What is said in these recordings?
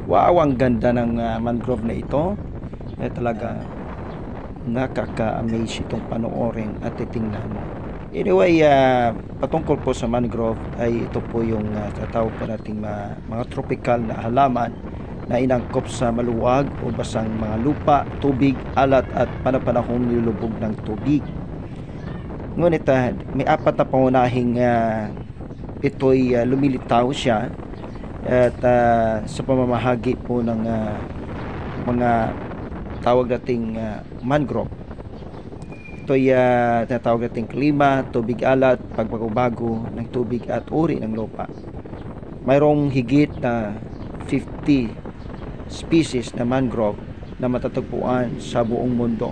Wow, ang ganda ng mangrove na ito. Talaga nakaka-amaze itong panoorin at titingnan mo. Anyway, patungkol po sa mangrove ay ito po yung tatawag po nating mga tropical na halaman na inangkop sa maluwag o basang mga lupa, tubig, alat at panapanahong nilulubog ng tubig. Ngunit may apat na pangunahing ito'y lumilitaw siya at sa pamamahagi po ng mga tawag nating mangrove. Ito'y tinatawag nating klima, tubig alat, pagbago-bago ng tubig at uri ng lupa. Mayroong higit na 50 species na mangrove na matatagpuan sa buong mundo.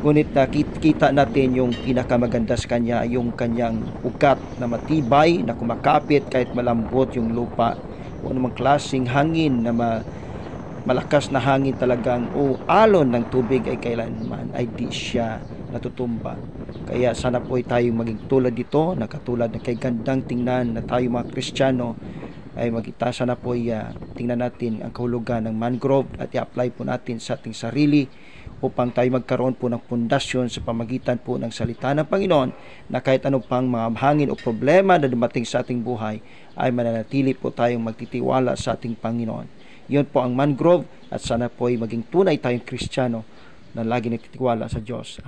Ngunit nakikita natin yung pinakamaganda sa kanya, yung kanyang ugat na matibay, na kumakapit kahit malambot yung lupa. O anumang klaseng hangin na malakas na hangin talagang o alon ng tubig ay kailanman ay di siya natutumba. Kaya sana po ay tayong maging tulad dito, na katulad na kay gandang tingnan na tayo mga Kristiyano ay magkita. Sana po ay tingnan natin ang kahulugan ng mangrove at i-apply po natin sa ating sarili upang tayo magkaroon po ng pundasyon sa pamagitan po ng salita ng Panginoon, na kahit ano pang mga hangin o problema na dumating sa ating buhay ay mananatili po tayong magtitiwala sa ating Panginoon. Yun po ang mangrove, at sana po ay maging tunay tayong Kristiyano na lagi nagtitiwala sa Diyos.